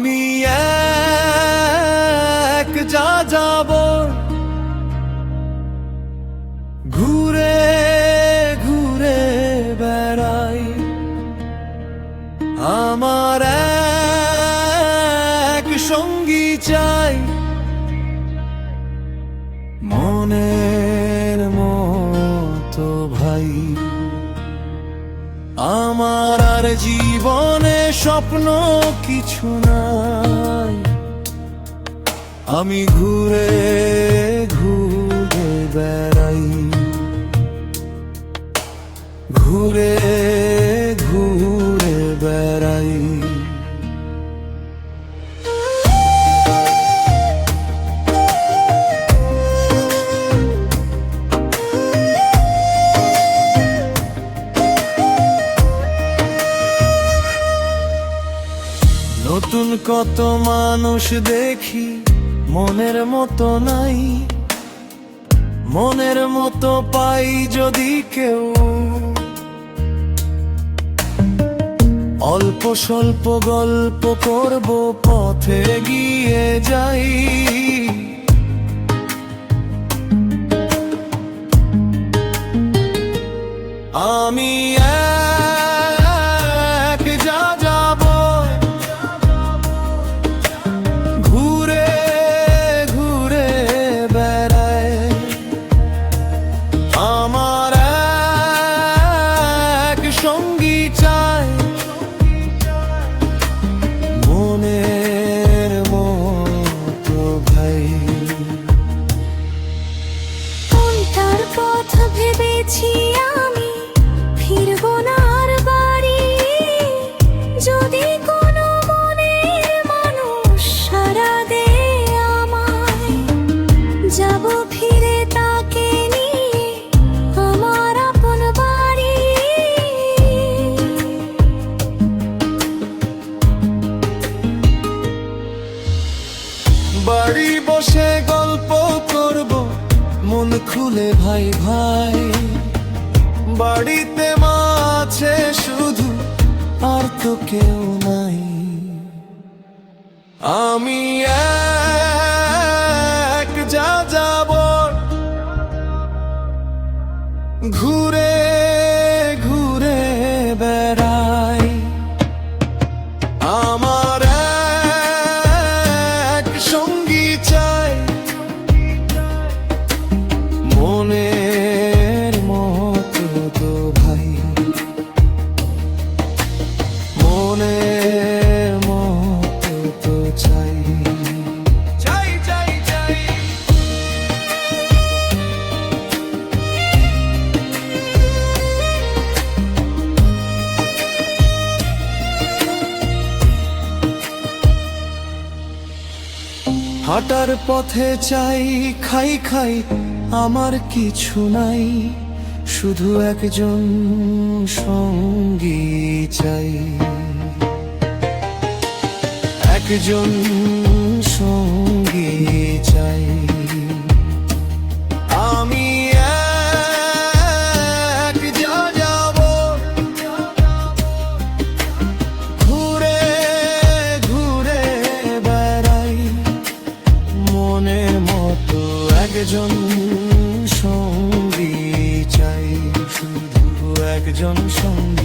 আমি এক যাব ঘুরে ঘুরে বেড়াই, আমার এক সঙ্গী চাই, মনের মতো ভাই। আমার আর জীবনে স্বপ্ন কিছু নাই, আমি ঘুরে ঘুরে বেড়াই, ঘুরে ঘুরে বেড়াই। নতুন কত মানুষ দেখি, মনের মতো নাই, মনের মতো পাই যদি কেউ। অল্প স্বল্প গল্প করব, পথে গিয়ে যাই, আমি এক যাব ঘুরে ঘুরে বেড়াই, আমার এক সঙ্গী চাই, মনের মতো ভাই। কোনটার পথ ভেবেছি আমি, ফিরবো না আর বাড়ি, যদি কোনো মনের মানুষ সাড়া দেয় আমায়, যাব ফিরে তাকে নিয়ে আমার আপন বাড়ি। বাড়ি বসে গল্প করব, মন খুলে ভাই ভাই, বাড়িতে মা আছে শুধু, আর তো কেউ নাই। আমি এক যাব ঘুরে ঘুরে বেড়াই, আমার এক সঙ্গী চাই, মনের মতো তো ভাই, মনের মতো তো চাই, চাই চাই চাই। হাঁটার পথে চাই খাই খাই, আমার কিছু নাই, শুধু একজন সঙ্গী চাই, একজন সঙ্গী চাই। আমি এক যাব ঘুরে ঘুরে বেড়াই, মনের মতো একজন সঙ্গী চাই, শুধু একজন সঙ্গী।